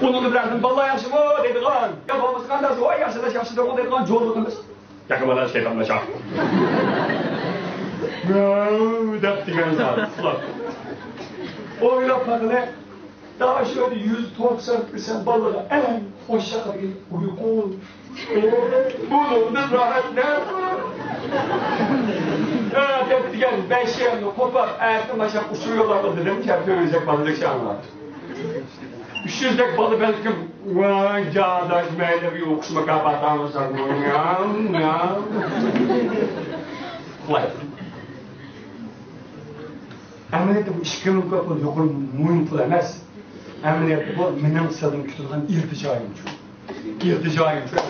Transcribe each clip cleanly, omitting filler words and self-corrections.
Onu bilerdim, vallahi yaxşı mı dedi kan. Ya babası kan dersi, vay yaxşı da onu dedi kan, çoğunluğumuz. Yakımadan şeytanlaşa. Dep diyen zaten. Oylap bakıla, daha şöyle 190 balığa en hoşça bir uyku olur. Bunun da rahat ne? Dep diyen, ben şeyimle kopar, ayakta başa uçuruyorlar dedim ki, söyleyecek balık şey anlar. 300'dek balı belki vay cağdaş meyle bir okuşma kapatamazlar. Ya. Vay. Emniyette bu işkimin kapı yokum mümkün emez. Emniyette bu menem sadım kütülgen irticayım çok. İrticayım çok.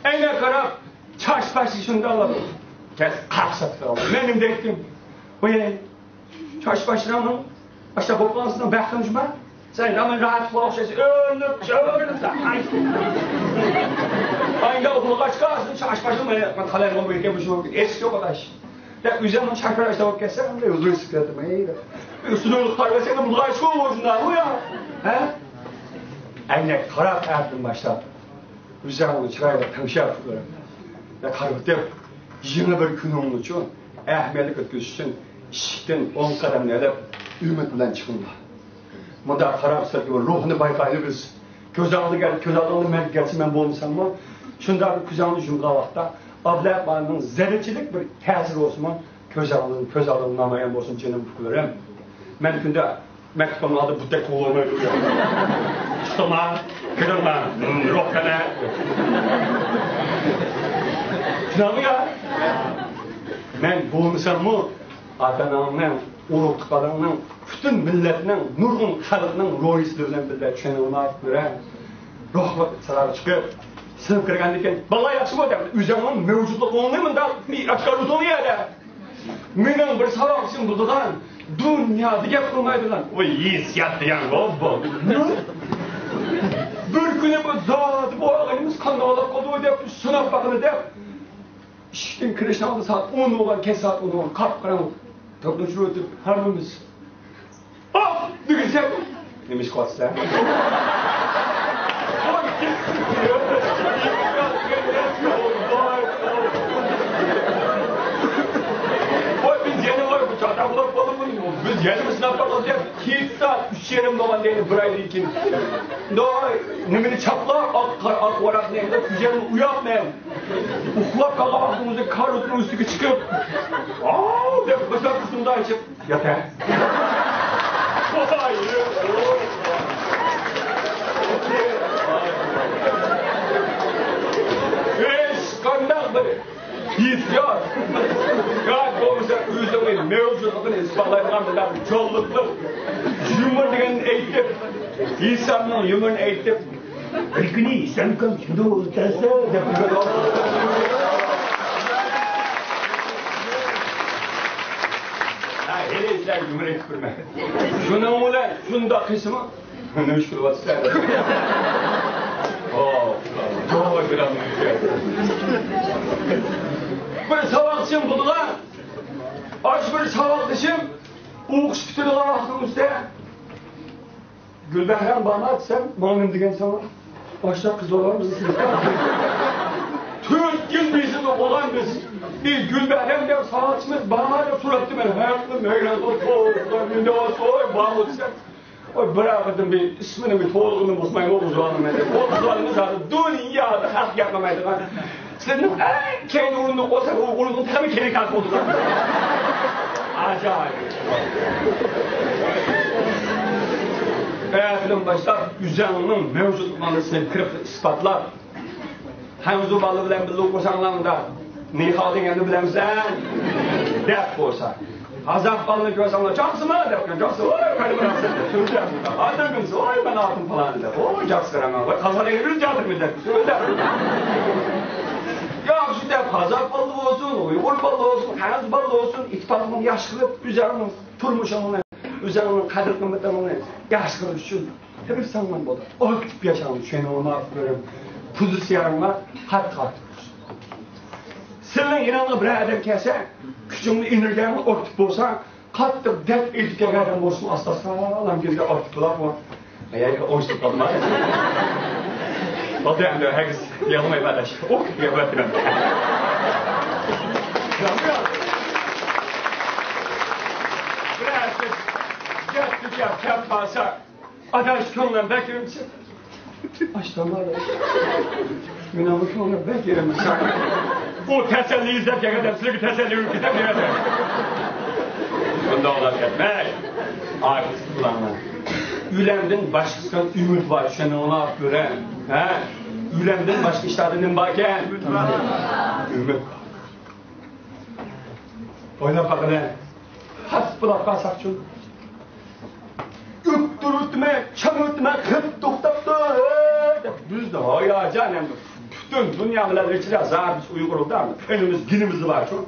Eyne karab, çarş başı şunu da alalım. Kes kalksatır aldım. Benim de ettim. O ye, çarş başına mı? Aşağı toplansın, beklemiş mi? Sen hemen rahat kulak sesi, önlük da. Aynı okulu kaç kalsın, çarş başına mı? Ben kalem olmayı yapmışım, eski yok adaş. Ya üzerine çarş başına bak kessem, ben uzun sıkıntım, iyi de. Üstüne olup karvesine bu kaç kol olsunlar, bu ya. He? Aynı taraf erdim başta. Üzerine çırayla tanışa yapıyorum. Ya karvete yeni bir gün onun için, ehmelik ötküsün, işikten 10 kadem nelip, ümit bilen çıkınlar. Bunda karabıslar gibi ruhunu baykaylı biz. Göz ağlı ben gelsin ben bolmuşsam mı? Şunda bir küzanlı cümle vakta, abla bağının zerrecilik bir tesir olsun mu? Göz ağlının namayan olsun canım fıkılırım. Ben günde mektubun adı bu tek oğlumu çıkma, kırılma, ruhkana. Şuna mı ya? Ben bolmuşsam mı? Atanamın, uruktuqlarının, bütün milletinin, nurgun halkının rohisli bilen birler çönülmez gören, ruhlu sırağı çıkıp, sınıf kırgandayken, vallahi yaxşı mı derdi, üzerinin mevcutluğu olmayayım da, bir açıklar uzun yerde. Benim bir sabah için bulduğun, dünyada yapılmaydı lan. O yiyiz yattı yan bol. Bir günü bu zat, bu ağayımız kanlı alıp koduğu deyip, sınav bakını deyip, işten kirişini aldı saat 10 olan, kes saat 10 olan, kapkaranlık. Toplu şuraya oturup harmımız. Ah! Dükülsem! Demiş Kuatslar. Biz yeni var bu çağda bulak balık mı? Biz yeni mi sınav bakalım diye 2 saat 3 yerim dolan değil bir ayda ikin. Nemini çapla ak varak neyde füzerini uyap neyim. Uklap kaka baktığımızda kar oturun üstüne çıkıp. Aaa! Deyip kızlar kısımda açıp yatay. Kandak böyle. İhtiyar. Gayet olmuşsa üzümün mevcutluğunu ispatlayacağım da çolluklu. Yumur degen eğitip. İnsanın yumurunu eğitip. Belki sen kan şimdi olursa yapacak. Hele işler yumur ettirme. Şunun ulan, şunda kısmı. Ne müşkül var sen? Çok biraz bir savakçım buldular. Aç bir savakçım. Uğuş bütününe baktım üstte. Gülbehram bana atsam, mağın degen sana. Başta kız olan mısın? 4 yıl bizim olan biz. Bir Gülbehram diye savakçımız bana da surattı beni. Hayatımda meyran otur, ne olsa oy bağlıksa. Oy bırakırdım bir ismini bir toğluğunu bozmayın o uzağını meyde. O uzağını zaten dünyada hak yapmamaydı. Senin en kendi uğrunda olsa o uğrunun tabi kere kalk oldu. Acayip. Hayatının başta üzerinin mevcutluğunu kırıp ispatlar. Hamzu balı bilen birlik kursanlarında Nihal'ın yanı bilemsen dert olsa. Azap balını görsenler, cansın mı? Cansın, oy kalemi rahatsız eder. Söyle yapın. Adamımız, oy ben altın falan eder. Oy cansın ama. Kazanaya yürür cadır millet. Söyle. Ya şimdi azap balı olsun, uygur balı olsun, hayat balı olsun, ittifakının yaşlılık üzerinin turmuşanını, üzerinin kadir kıymetlerini yaşlılık için hep sanman burada. Aktif yaşamın şöyle olmak böyle pozisyonlar kat kat. Senin yanına bir adam kelse, küçüğünün enerjini aktif olsa, kattık dert ilk adam olsun, asla sağlam gözde aktifler var. Yani oysa kalmaz. O dönemde herkes yanıma arkadaş. Ok diye bırakırım. Biraz yaptık yap varsa, adaş konulan beklerim size. Açtım var ya. Münavuk konulan beklerim size. Bu teselli izlerken adam sürekli teselli ülkeden bir adam. Bunda olan etmek. Artık kullanma. Ülemden başkasından ümit var. Şunu ona göre. Ülemden başka işlerinin varken. Ümit var. Oynap bakın. Hasbıla kalsak çünkü. Üttürütme, çamırtma, kıp tuktaptı. Biz de hala canım. Bütün dünyamızda içine zabit Uygur'da mı? Önümüz, günümüz var çok.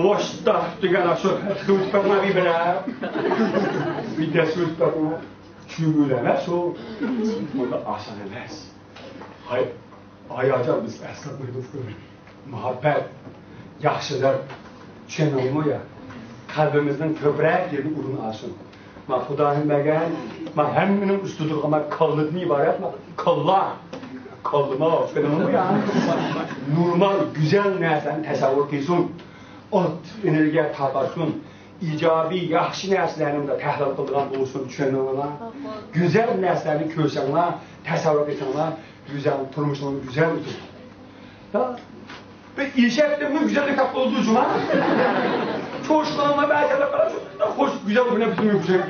Oşta tügana şu tutma bir bela. Bir de tutma. Çüğülemez o. Bunda asan emez. Hayır. Ayaca biz esnafıyız. Muhabbet. Yaxşılar. Çenolmu ya. Kalbimizden köprek gibi urun asın. Ma Xudoning bergan, ma hammaning ustida ama kallıdan ibaret ma. Kallar. Kallama tushunamizmi ya? Normal, güzel narsani tasavvur qilsin. Ot energiya topsin. İjobiy, yaxshi narsalarni da tahlil qiladigan bo'lsin, tushunamizmi? Güzel narsalarni ko'rsanglar, tasavvur qilsanglar, güzel turmushimiz güzel o'tadi. Da ve işaretlerini güzellik hakkı olduğu cuma. Çoğuşlarına belki de kadar hoş, güzel güne bütün yüksek.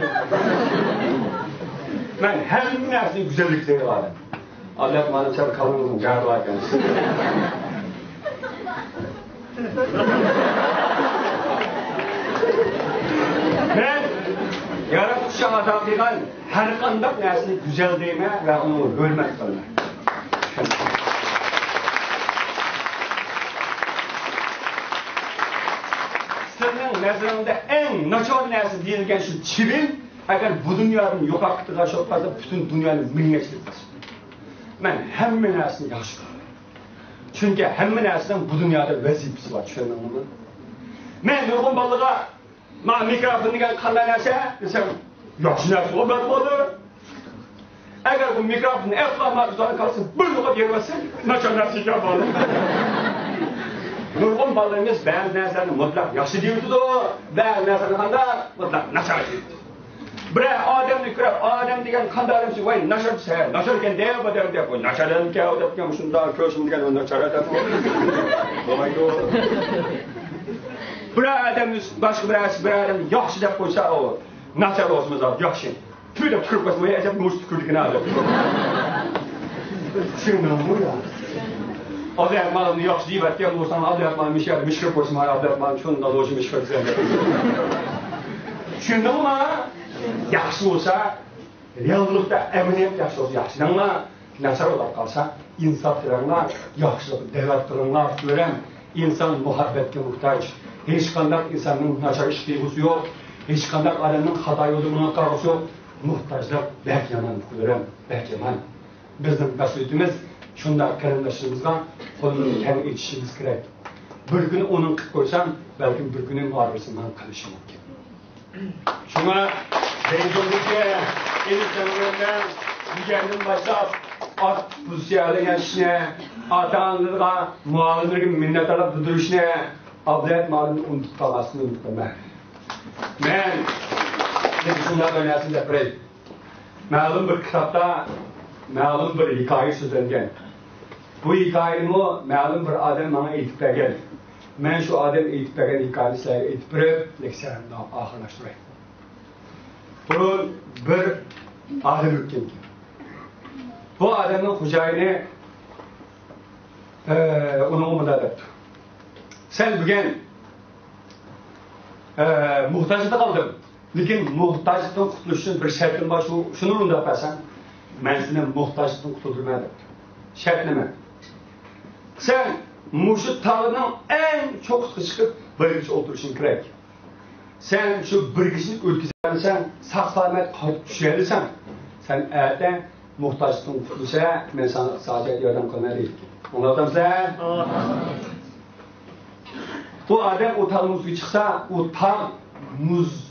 Ben her nerede güzellikleri var. Allah bana çabuk kalın gardı varken. Ben yaratışa adam diyen her kandak nersini güzel değme ve onu hürmet kılma. Senin nazarında en naçar nersi deyilgen şu çivil, eğer bu dünyanın yok hakkı kaçırparsa bütün dünyanın minnetçilik basın. Ben hemen nersini yaxşı kılım. Çünkü hemen nersinden bu dünyada vazifesi var, düşünün onu. Ben nurgun balığa, mikrofonu kandan nerse, desem, yaxşı nersi o batmalı. Eğer bu mikrofonu eflamak üzere kalsın, bir lukat yerversin, naçar nersi yapmalı. Nurgun balığımız beyaz neslerini mutlak yaxşı diyordu da, beyaz neslerini kanda mutlak naşar diyordu. Bre adamni kırıp, adam diyen kanda adamsı, vay naşar se, naşar iken dev badem dev, vay naşar edin ki, o depken şunda köşüm diyen, o naşar edin. Dolayı o. Bre adamız, başka bre adam yaxşı dep koysa o, naşar olsunuz abi, yaxşı. Tüydep kırıp basın, vay acaba muş tükürdükünü alır. Şimdi bu ya. Adı yapmalını yaxşı deyip etken olsan, adı yapmalını mişkir koysun, adı yapmalını şunun da doşu mişkir güzel yapın. Şimdi ama, yaxşı olsa, reallıkta eminiyet yaxşı olsa, yaxşı. Ama nasar olarak kalsa, insaf kıranlar, yaxşılık, devlet kıranlar, gören insan muhabbetke muhtaç. Hiç kandak insanın naçar iş duygusu yok. Hiç kandak adamın hata yoluna karşı yok. Muhtaçlar belki yaman gören, belki yaman. Bizim mesuliyetimiz, şunda karındaşımızdan kolunu temin etişimiz gerek. Bir gün onun kıp koysam, belki bir günün varlısından kalışım mümkün. Şuna, Beyzon'daki eniştemlerden yücelden başlayıp, at pozisyonu yaşına, ata-analarına, muavinlerine minnet alıp duruşuna, ablayet malını unutulmasını unutmam. Ben, şunlar önersin de burayı. Məlum bir kitapta, məlum bir hikaye sözlengen. Bu hikayenin o, məlum bir adam bana eğitip vergen. Ben şu adam eğitip vergen hikayeni size eğitip verip, leksiyonumda ahırlaştırayım. Bunun bir adam ötken ki. Bu adamın hocayını onu umut edipti. Sen bugün muhtaçlıkta kaldın. Lakin muhtaçlıktan kurtuluşun bir şartın var, şunu bunu da yaparsan, ben seni muhtaçlıktan kurtuldurmaya edipti. Şart neme? Sen muşut tağının en çok sıkışıp bir kişi oturuşun gerek. Sen şu bir kişilik ülkesinden sağ-salamet kayıp düşersen, sen eğer muhtaçlıktan kurtuluşa, ben sana sadece yardım kılmaya değil ki. Anladın sen? Bu adam o tağın usuga çıksa, o tağ, muz,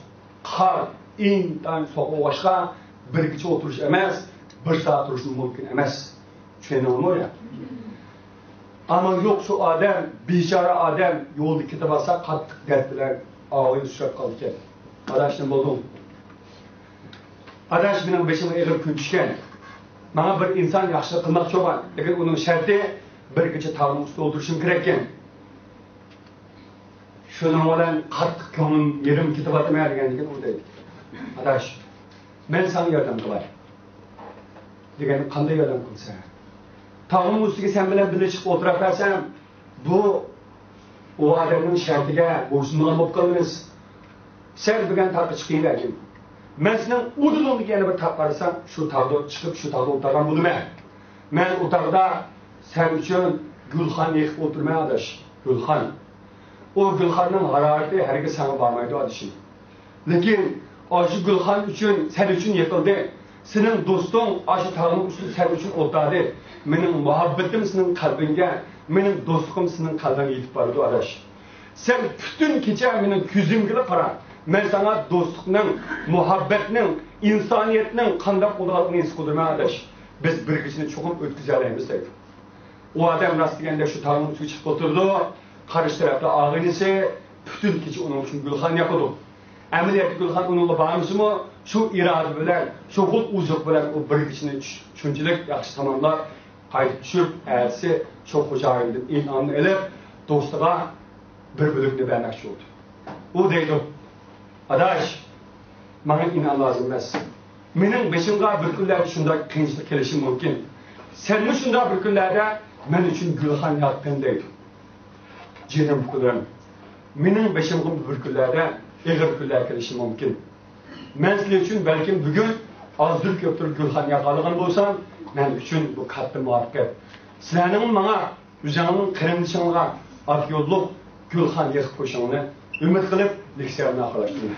kar, intan soğuk başka bir kichi oturuş emas, bir saat oturuş mümkün emas. Düşünüyor ya. Ama yok şu adam, bichara adam yolda ketib olsa qattiq dard bilan og'ir ushlab qoldi ekan. Adashni bo'ldim. Adash mening beshimga ig'ir kun tushgan. Mana bir inson yaxshilik qilmoqchi bo'lgan, lekin uning sharti bir kecha tag'in ustida o'tirishim kerak ekan. Shuning bilan qattiq ko'nglim yerim ketib o'tmaydi degan u deydi. Adash, men sana yordam qilay. Degan qanday yordam qilsa? Tağın ustiga sen bilan birga chiqib o'tirib qarsam, bu o adamning shartiga bo'ysunmagan bo'lib qolamiz. Sen degan taqqa chiqinglar. Men sening o'didonga yana bir taq qarsam, shu taqda chiqib, shu taqda o'tirgan bo'laman. Men o taqda sen uchun gulxon yig'ib o'tirmay adash. Gulxon. O gulxonning harorati hargiz sana bormaydi adashim. Lekin shu gulxon uchun, sen uchun yiqildi. Senin dostun aşı tağının üstü sen için otadı. Benim muhabbetim senin kalbinge, benim dostluğum senin kalbine yetip vardı adaş. Sen bütün gece benim küzümgile para. Ben sana dostluğunun, muhabbetinin, insaniyetinin kandak olduğunu iskudurma adaş. Biz bir kişinin çokum ötküzeleyimiz deyip. O adam rastlayanda şu tağının üstü çıkıp oturdu. Karşı tarafta ağınisi bütün gece onun için gülhan yapıldı. Ameliyat gülhan onunla bağımsız mı? Şu irade bilen, şu kul uzak bilen o bir kişinin şunçilik yaxşı tamamlar kayıt düşüp, ersi çok hocayındır, inanını elip, dostluğa bir bölükünü vermekçi oldu. O deydi, adaş, bana inan lazım emas. Mening beşimga bir kunlarda şunda kıyınçlık gelişim mümkün. Senin şunda bir kunlarda men üçün gülhan yaptın deydi. Cinim kudurum. Mening beşimga bir kunlarda ig'ir kunlar kelishi mumkin. Men sizlar uchun balkim bugun ozdir ko'pdir gulxon yaqalagan bo'lsam, men uchun bu katta muvaffaqiyat. Sizlarning menga o'zingning qirindishingga ot yo'lliq gulxon yig'ib qo'yishingni umid qilib, leksiyamni oxirlashtiraman.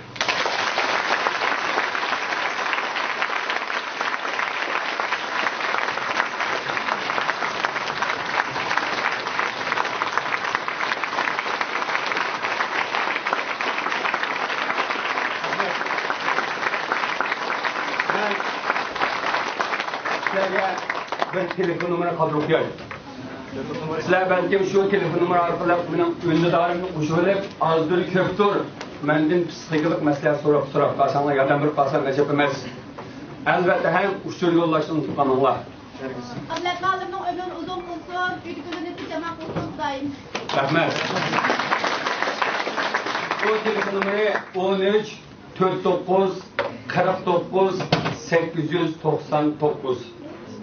Ben telefon numarası kadrok geldi. Sizler belki şu telefon numarası arkalıp benim ünlüdarımı kuşuyup azdır köptür. Mendin psikolojik mesele sorup kalsanlar yardım bir kalsan necep emez. Elbette hem uçtur yollaştığını tutanlar. Ablet malımın ömrünü uzun kılsın, üdükülünü cema kılsın dayım. Rahmet. O telefon numarayı 13 49 49 899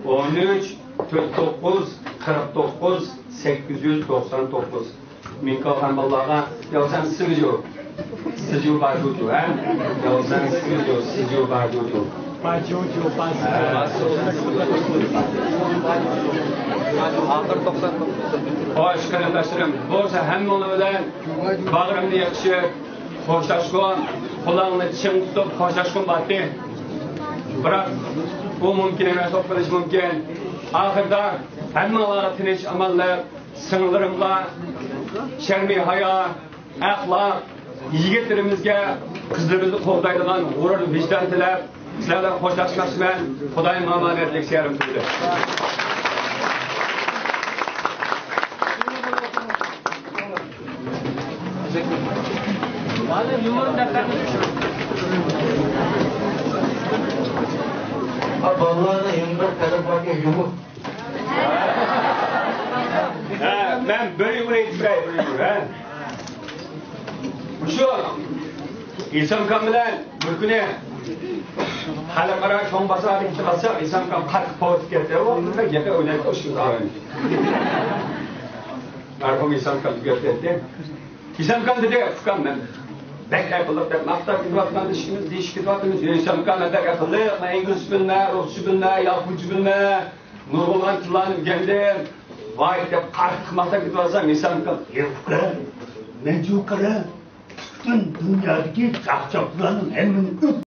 13 49 49 899 Minkal Hamballaga yavsan sığıyor. Sığıyor barjuju, ha? Yavsan sığıyor barjuju. Barjuju, Ahır 99. Hoş kardeşlerim, borsa hem onu bilen bağrımda yakışık, hoşlaşkın, kulağını dişini tutup hoşlaşkın battı. Bırak, bu mümkün emas, o'qilish mümkün. Ahirda hammalara tinch amallar, singlarimga sharmi hayo, axloq, yigitlarimizga qizlarimizni qo'llaydigan g'urur vijdon tilab, sizlardan xo'shlashmoqchiman. Xudoyim omonatlik serim tiladi. Valla yumurun defterini düşürün. Vallahi yumur tarafaki yumur. Ben böyle itiraf ediyorum. Şu İnsan kamilen bir güne halkara çoğun basar edip çıkarsa insan kam kalk post getir. O da yaka öyle koşuyor. Merhum insan kam getirdi. İnsan kam dedi fukam ben. Bekler kılıp da maktab kitaplarında işimiz değişik kitaplarımız. İnsan kam da katılır. İngiliz bilme, Rusça bilme, Yahudice bilme. Nurgulgan tıllanıp geldim. Vay de kalk maktab kitaplarında insan kam. Fukara, ne cukara? Bütün dünyadaki çakçakların hemini